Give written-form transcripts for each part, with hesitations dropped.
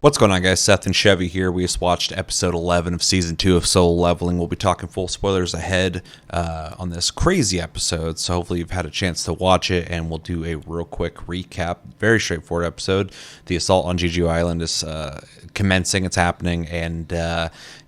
What's going on, guys? Seth and Chevy here. We just watched episode 11 of season 2 of Solo Leveling. We'll be talking full spoilers ahead on this crazy episode, so hopefully you've had a chance to watch it, and we'll do a real quick recap. Very straightforward episode. The assault on Jeju Island is commencing. It's happening, and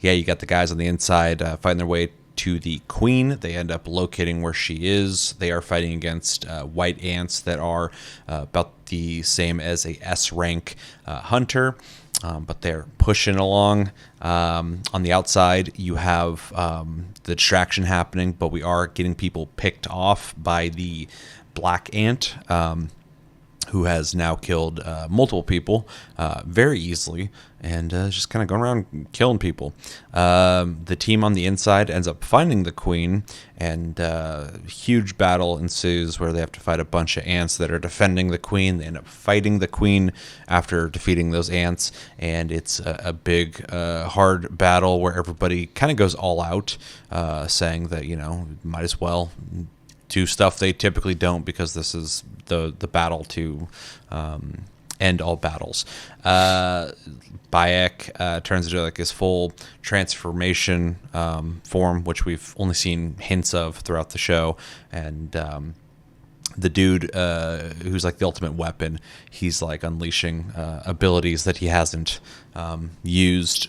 you got the guys on the inside fighting their way to the queen. They end up locating where she is. They are fighting against white ants that are about the same as a S rank hunter. But they're pushing along. On the outside, you have the distraction happening, but we are getting people picked off by the black ant, who has now killed multiple people very easily, and just kind of going around killing people. The team on the inside ends up finding the queen, and huge battle ensues where they have to fight a bunch of ants that are defending the queen. They end up fighting the queen after defeating those ants, and it's a big, hard battle where everybody kind of goes all out, saying that, might as well do stuff they typically don't, because this is the battle to end all battles. Bayek turns into like his full transformation form, which we've only seen hints of throughout the show, and the dude who's like the ultimate weapon, he's like unleashing abilities that he hasn't used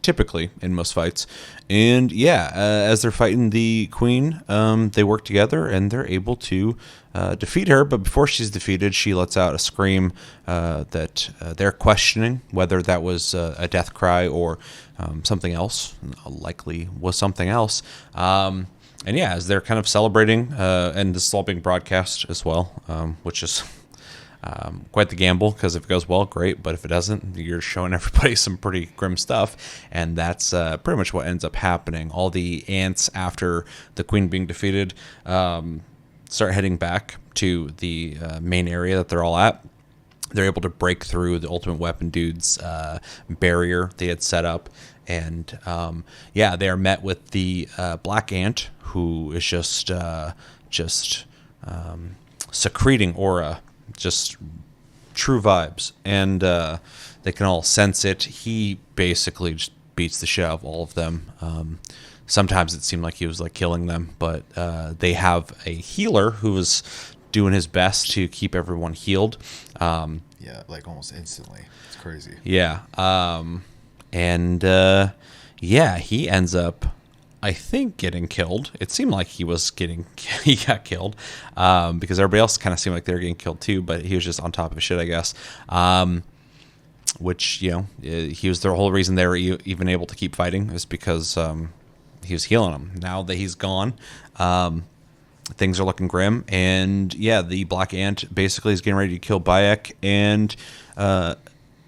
typically in most fights. And as they're fighting the queen, they work together and they're able to defeat her. But before she's defeated, she lets out a scream that they're questioning whether that was a death cry or something else. Likely was something else. As they're kind of celebrating, and this is all being broadcast as well, which is quite the gamble, because if it goes well, great, but if it doesn't, you're showing everybody some pretty grim stuff, and that's pretty much what ends up happening. All the ants, after the queen being defeated, start heading back to the main area that they're all at. They're able to break through the ultimate weapon dude's barrier they had set up, and they are met with the black ant, who is just secreting aura, just true vibes, and they can all sense it. He basically just beats the shit out of all of them. Sometimes it seemed like he was like killing them, but they have a healer who was doing his best to keep everyone healed. Like almost instantly. It's crazy. He ends up, I think, getting killed. It seemed like he got killed, because everybody else kind of seemed like they were getting killed too, but he was just on top of his shit, I guess. Which, he was the whole reason they were even able to keep fighting, is because he was healing them. Now that he's gone, things are looking grim, and the black ant basically is getting ready to kill Bayek, and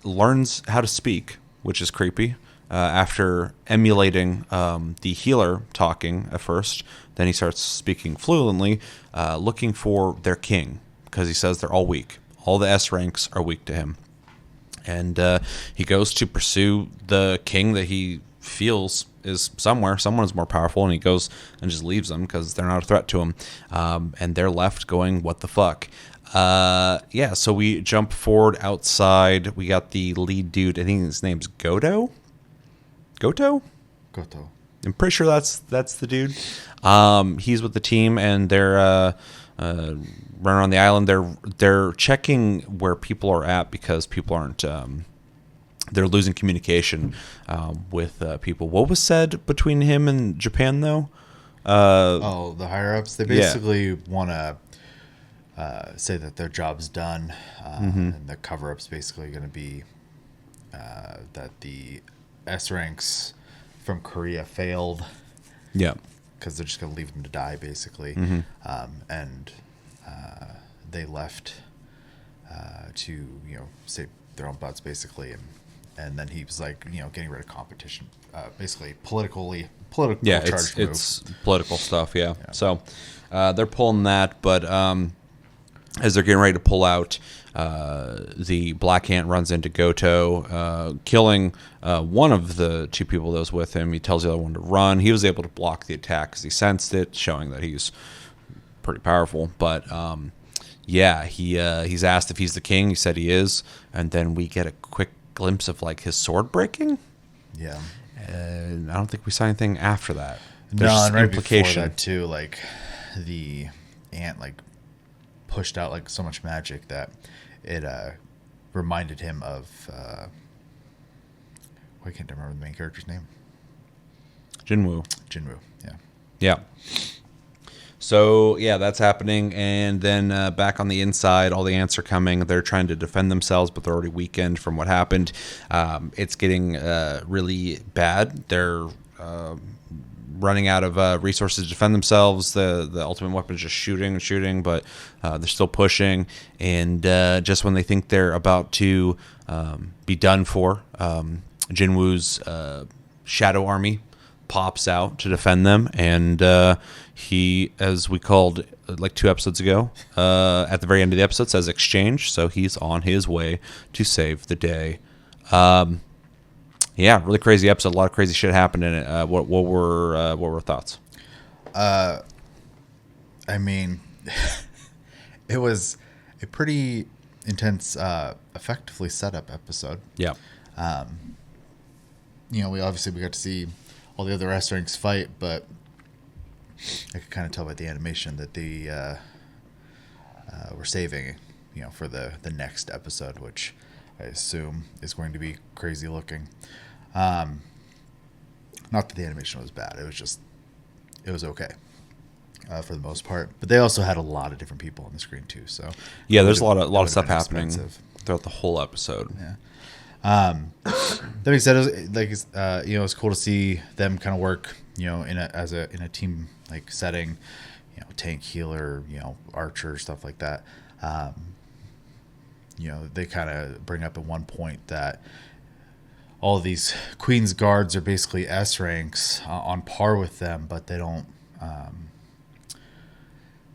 learns how to speak, which is creepy. After emulating the healer talking at first, then he starts speaking fluently, looking for their king, because he says they're all weak. All the S ranks are weak to him. And he goes to pursue the king that he feels is somewhere. Someone is more powerful, and he goes and just leaves them because they're not a threat to him. And they're left going, what the fuck? So we jump forward outside. We got the lead dude. I think his name's Goto? I'm pretty sure that's the dude. He's with the team, and they're running around the island. They're checking where people are at, because people aren't. They're losing communication with people. What was said between him and Japan, though? The higher ups. They basically want to say that their job's done, and the cover up's basically going to be that the S ranks from Korea failed. Because they're just going to leave them to die, basically. And they left to, save their own butts, basically. And then he was like, getting rid of competition. Basically, political charged move. It's political stuff, So they're pulling that, but as they're getting ready to pull out, the black ant runs into Goto, killing one of the two people that was with him. He tells the other one to run. He was able to block the attack because he sensed it, showing that he's pretty powerful. But he's asked if he's the king. He said he is, and then we get a quick glimpse of like his sword breaking. Yeah. And I don't think we saw anything after that. No, and right before that too, like the ant like pushed out like so much magic that it reminded him of I can't remember the main character's name. Jinwoo. Yeah. Yeah. So, yeah, that's happening. And then back on the inside, all the ants are coming. They're trying to defend themselves, but they're already weakened from what happened. It's getting really bad. They're running out of resources to defend themselves. The ultimate weapon is just shooting and shooting, but they're still pushing. And just when they think they're about to be done for, Jinwoo's shadow army pops out to defend them, and he, as we called like 2 episodes ago, at the very end of the episode says exchange, so he's on his way to save the day. Yeah, really crazy episode. A lot of crazy shit happened in it. What were thoughts? I mean, it was a pretty intense, effectively set up episode. Yeah. We got to see all the other S ranks fight, but I could kind of tell by the animation that they were saving, for the next episode, which I assume is going to be crazy looking. Not that the animation was bad; it was okay for the most part. But they also had a lot of different people on the screen too. So yeah, there's a lot of stuff happening throughout the whole episode. Yeah. That being said, it was cool to see them kind of work, in a team like setting, tank, healer, archer, stuff like that. They kind of bring up at one point that all of these Queen's guards are basically S ranks on par with them, but they don't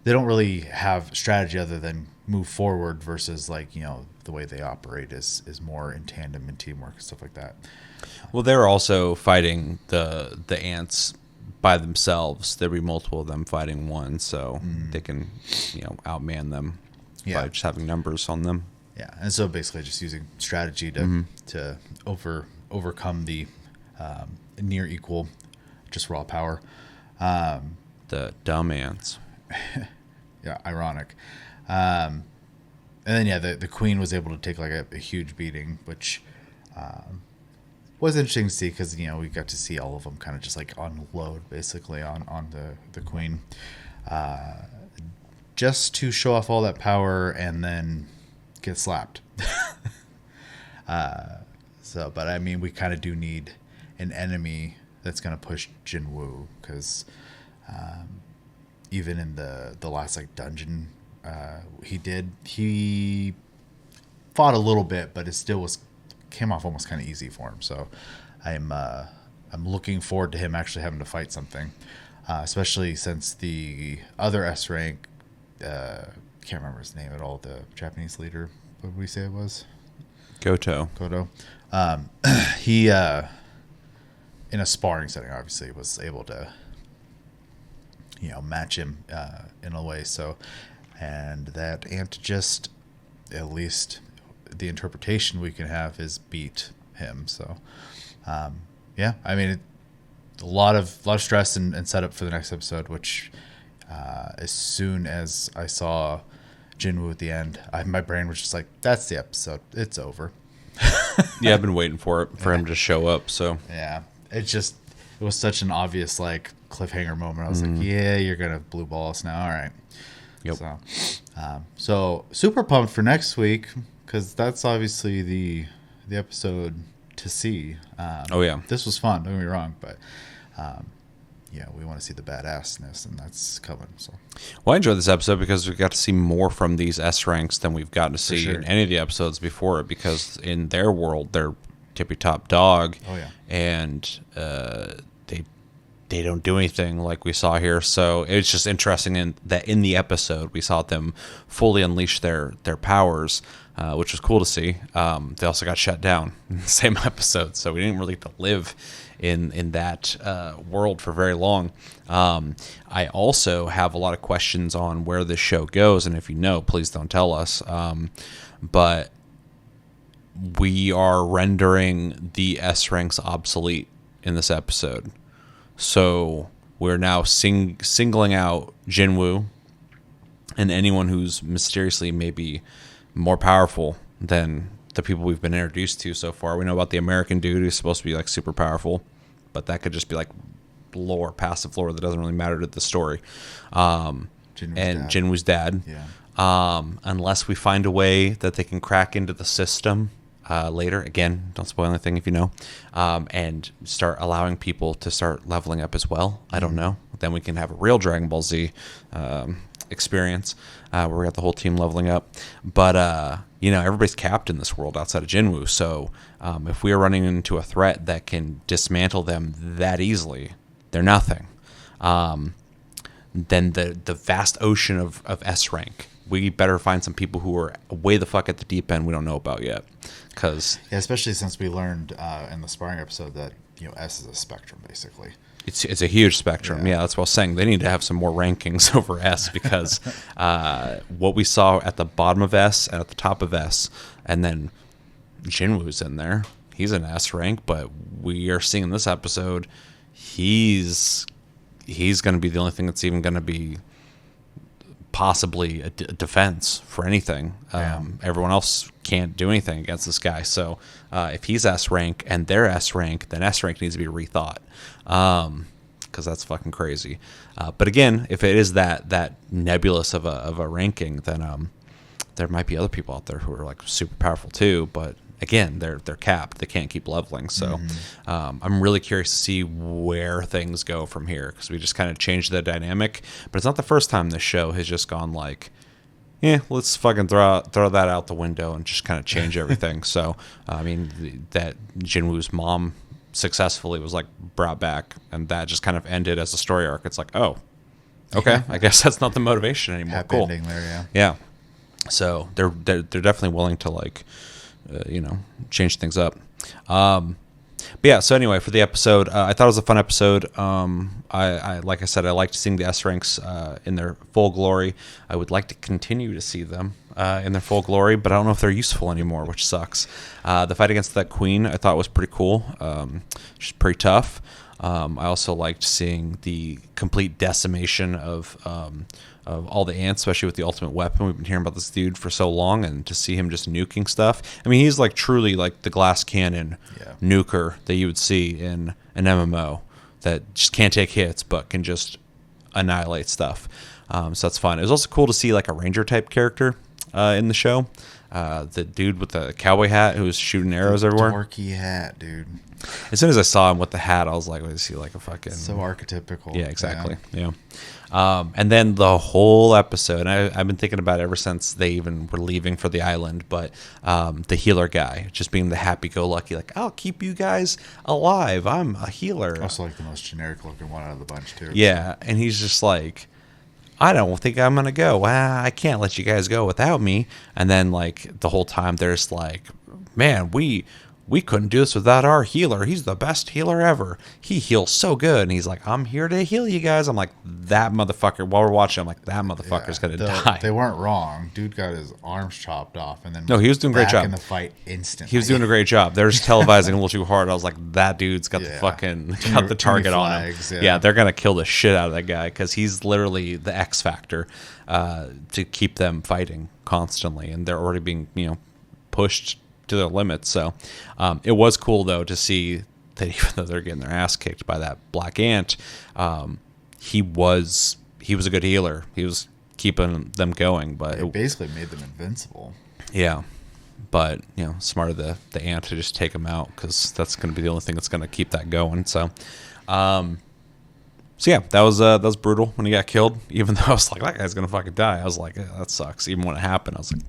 really have strategy other than move forward versus the way they operate is more in tandem and teamwork and stuff like that. Well, they're also fighting the ants by themselves. There'll be multiple of them fighting one, so they can outman them by just having numbers on them. Yeah, and so basically just using strategy to overcome the near equal just raw power. The dumb ants. Yeah, ironic. And then the Queen was able to take like a huge beating, which was interesting to see because we got to see all of them kind of just like unload basically on the Queen, just to show off all that power and then get slapped. But I mean, we kind of do need an enemy that's gonna push Jinwoo because even in the last like dungeon. He fought a little bit, but it still came off almost kind of easy for him. So I'm looking forward to him actually having to fight something, especially since the other S rank, can't remember his name at all, the Japanese leader. What did we say it was? Goto. He in a sparring setting obviously was able to match him in a way. So. And that ant just, at least the interpretation we can have is beat him. So, I mean, a lot of stress and setup for the next episode. Which, as soon as I saw Jinwoo at the end, my brain was just like, "That's the episode. It's over." Yeah, I've been waiting for him to show up. So yeah, it was such an obvious like cliffhanger moment. I was like, "Yeah, you're gonna blue ball us now. All right." Yep. So super pumped for next week because that's obviously the episode to see. This was fun. Don't get me wrong, but we want to see the badassness, and that's coming. So, well, I enjoyed this episode because we got to see more from these S ranks than we've gotten to see in any of the episodes before it. Because in their world, they're tippy top dog. Oh yeah, and they don't do anything like we saw here. So it's just interesting that in the episode we saw them fully unleash their powers, which was cool to see. They also got shut down in the same episode, so we didn't really get to live in that world for very long. I also have a lot of questions on where this show goes, and if you know, please don't tell us. But we are rendering the S ranks obsolete in this episode. So we're now singling out Jinwoo and anyone who's mysteriously maybe more powerful than the people we've been introduced to so far. We know about the American dude who's supposed to be like super powerful, but that could just be like lore, passive lore that doesn't really matter to the story. Jinwoo's dad. Yeah. Unless we find a way that they can crack into the system later. Again, don't spoil anything if you know. And start allowing people to start leveling up as well. I don't know. Then we can have a real Dragon Ball Z experience where we got the whole team leveling up. But, everybody's capped in this world outside of Jinwoo. So if we are running into a threat that can dismantle them that easily, they're nothing. Then the vast ocean of S rank, we better find some people who are way the fuck at the deep end we don't know about yet. Especially since we learned in the sparring episode that S is a spectrum basically. It's a huge spectrum. Yeah, that's what I was saying. They need to have some more rankings over S because what we saw at the bottom of S and at the top of S, and then Jinwoo's in there. He's an S rank, but we are seeing in this episode he's going to be the only thing that's even going to be possibly a defense for anything. Everyone else can't do anything against this guy. So if he's S rank and they're S rank, then S rank needs to be rethought because that's fucking crazy. But again, if it is that nebulous of a ranking, then there might be other people out there who are like super powerful too. But again, they're capped. They can't keep leveling. So I'm really curious to see where things go from here because we just kind of changed the dynamic. But it's not the first time this show has just gone like, yeah, let's fucking throw that out the window and just kind of change everything. So, that Jinwoo's mom successfully was like brought back, and that just kind of ended as a story arc. It's like, oh, okay, I guess that's not the motivation anymore. Happy cool. ending there, yeah. So they're definitely willing to like, change things up. But yeah, so anyway, for the episode, I thought it was a fun episode. I like I said, I liked seeing the S ranks in their full glory. I would like to continue to see them in their full glory, but I don't know if they're useful anymore, which sucks. The fight against that queen I thought was pretty cool. She's pretty tough. I also liked seeing the complete decimation of all the ants, especially with the ultimate weapon. We've been hearing about this dude for so long, and to see him just nuking stuff. I mean, he's like truly like the glass cannon nuker that you would see in an MMO that just can't take hits but can just annihilate stuff. So that's fun. It was also cool to see like a ranger type character in the show. The dude with the cowboy hat who was shooting arrows everywhere. Dorky hat, dude. As soon as I saw him with the hat, I was like, "Is he like a fucking?" So archetypical. Yeah, exactly. Yeah. And then the whole episode, and I've been thinking about it ever since they even were leaving for the island, but the healer guy just being the happy-go-lucky, like, I'll keep you guys alive. I'm a healer. Also like the most generic-looking one out of the bunch, too. Yeah, and he's just like, I don't think I'm going to go. I can't let you guys go without me. And then, like, the whole time there's like, man, we couldn't do this without our healer. He's the best healer ever. He heals so good. And he's like, I'm here to heal you guys. I'm like, that motherfucker. While we're watching, I'm like, that motherfucker's going to die. They weren't wrong. Dude got his arms chopped off. And then no, he was doing a great job. In the fight instantly. He was doing a great job. They're just televising a little too hard. I was like, that dude's got the target on him. Yeah, they're going to kill the shit out of that guy because he's literally the X factor to keep them fighting constantly. And they're already being, pushed to their limits. So it was cool though to see that even though they're getting their ass kicked by that black ant, he was a good healer. He was keeping them going, but it basically made them invincible. Yeah, but smart of the ant to just take him out because that's going to be the only thing that's going to keep that going. So yeah, that was brutal when he got killed. Even though I was like, that guy's going to fucking die. I was like, that sucks. Even when it happened, I was like.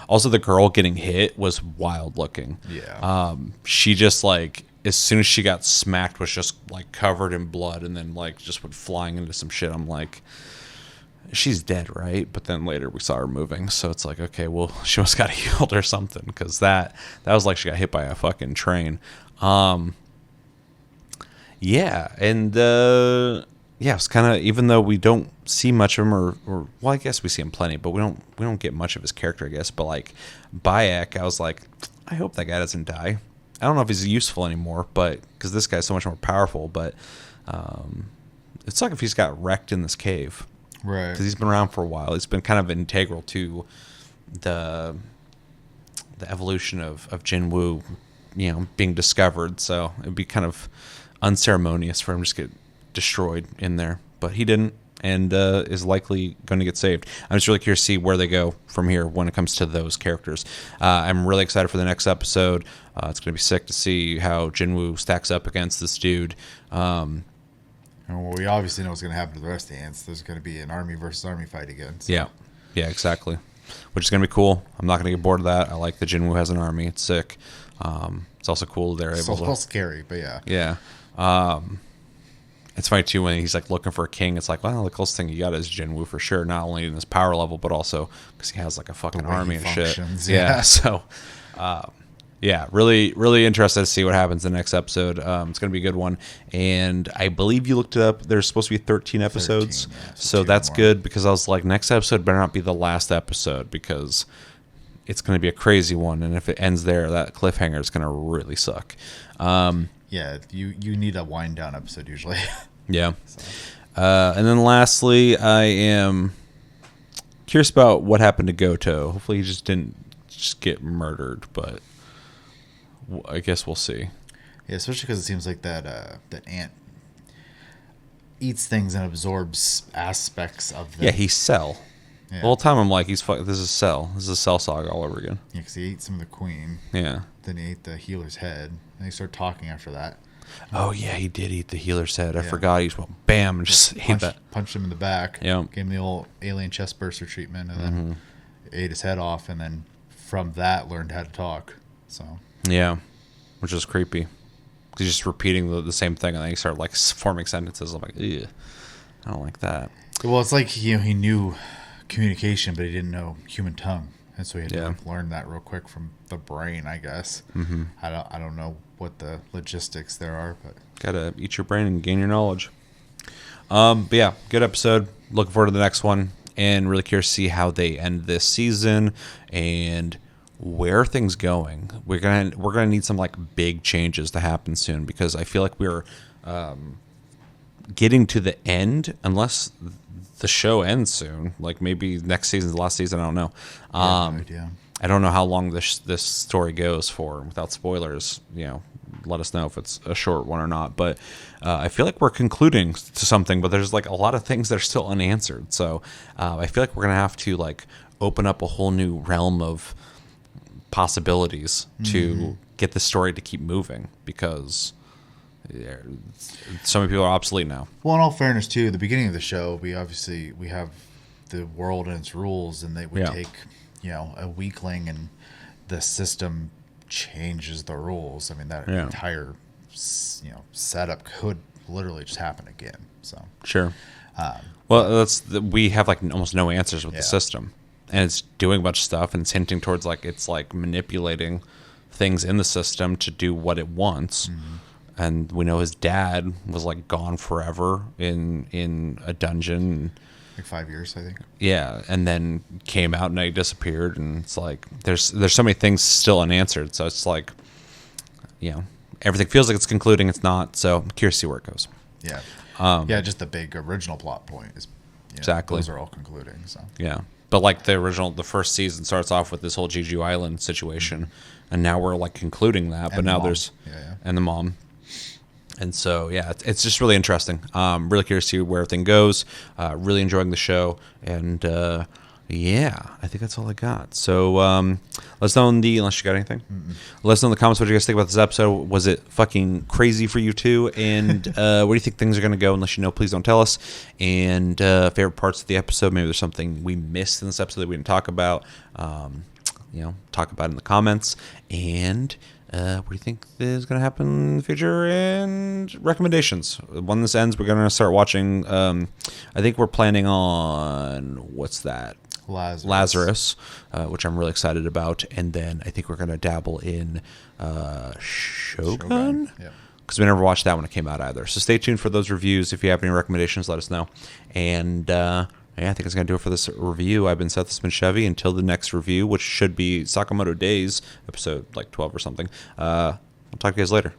Also, the girl getting hit was wild looking. Yeah. She just like as soon as she got smacked was just like covered in blood and then like just went flying into some shit. I'm like, she's dead, right? But then later we saw her moving, so it's like, okay, well she must got healed or something because that was like she got hit by a fucking train. Yeah, and yeah, it's kind of, even though we don't see much of him, or well, I guess we see him plenty, but we don't get much of his character, I guess. But like Bayek, I was like, I hope that guy doesn't die. I don't know if he's useful anymore, but because this guy's so much more powerful. But it's like if he's got wrecked in this cave, right? Because he's been around for a while. He's been kind of integral to the evolution of Jinwoo, being discovered. So it'd be kind of unceremonious for him to just get destroyed in there, but he didn't, and is likely going to get saved. I'm just really curious to see where they go from here when it comes to those characters. I'm really excited for the next episode. It's going to be sick to see how Jinwoo stacks up against this dude. And well, we obviously know what's going to happen to the rest of the ants. There's going to be an army versus army fight again. So. Yeah, exactly. Which is going to be cool. I'm not going to get bored of that. I like that Jinwoo has an army. It's sick. It's also cool they're able to... It's a little scary, but yeah. Yeah. It's funny, too, when he's like looking for a king. It's like, well, the closest thing you got is Jinwoo for sure. Not only in his power level, but also because he has like a fucking army and shit. Yeah. So, yeah, really, really interested to see what happens in the next episode. It's going to be a good one. And I believe you looked it up. There's supposed to be 13 episodes. 13, yeah, so that's good because I was like, next episode better not be the last episode because it's going to be a crazy one. And if it ends there, that cliffhanger is going to really suck. Yeah, you need a wind down episode usually. Yeah. So. And then lastly, I am curious about what happened to Goto. Hopefully he just didn't get murdered, but I guess we'll see. Yeah, especially because it seems like that ant eats things and absorbs aspects of them. Yeah, he's Cell. Yeah. The whole time I'm like, this is Cell. This is Cell Saga all over again. Yeah, because he ate some of the queen. Yeah. Then he ate the healer's head. And he started talking after that. Oh, yeah, he did eat the healer's head. I forgot. He just went bam and just ate that. Punched him in the back. Yeah. Gave him the old alien chest burster treatment and then ate his head off. And then from that, learned how to talk. So. Yeah, which is creepy. He's just repeating the same thing and then he started like forming sentences. I'm like, ew, I don't like that. Well, it's like he knew communication, but he didn't know human tongue. And so he had to learn that real quick from the brain, I guess. Mm-hmm. I don't know what the logistics there are, but gotta eat your brain and gain your knowledge. But yeah, good episode. Looking forward to the next one, and really curious to see how they end this season and where are things going. We're gonna need some like big changes to happen soon because I feel like we're getting to the end unless the show ends soon. Like maybe next season's the last season. I don't know. No idea. I don't know how long this story goes for. Without spoilers, let us know if it's a short one or not. But I feel like we're concluding to something, but there's like a lot of things that are still unanswered. So I feel like we're gonna have to like open up a whole new realm of possibilities to get the story to keep moving because so many people are obsolete now. Well, in all fairness, too, the beginning of the show, we have the world and its rules, and they would take a weakling, and the system changes the rules. I mean, that entire setup could literally just happen again. So sure. Well, we have like almost no answers with the system, and it's doing a bunch of stuff, and it's hinting towards like it's like manipulating things in the system to do what it wants. Mm-hmm. And we know his dad was like gone forever in a dungeon. Like 5 years, I think. Yeah, and then came out and he disappeared. And it's like there's so many things still unanswered. So it's like, everything feels like it's concluding. It's not. So I'm curious to see where it goes. Yeah. Just the big original plot point is exactly those are all concluding. So yeah, but like the first season starts off with this whole Jeju Island situation, and now we're like concluding that. But now there's and the mom. And so, yeah, it's just really interesting. Really curious to see where everything goes. Really enjoying the show. And, I think that's all I got. So let us know unless you got anything. Let us know in the comments what you guys think about this episode. Was it fucking crazy for you too? And where do you think things are going to go? Unless you know, please don't tell us. And favorite parts of the episode. Maybe there's something we missed in this episode that we didn't talk about. Talk about it in the comments. And... what do you think is going to happen in the future? And recommendations. When this ends, we're going to start watching. I think we're planning on what's that? Lazarus, which I'm really excited about. And then I think we're going to dabble in Shogun. Yeah. Because we never watched that when it came out either. So stay tuned for those reviews. If you have any recommendations, let us know. And Yeah, I think it's going to do it for this review. I've been Seth, this has been Chevy. Until the next review, which should be Sakamoto Days, episode like 12 or something. I'll talk to you guys later.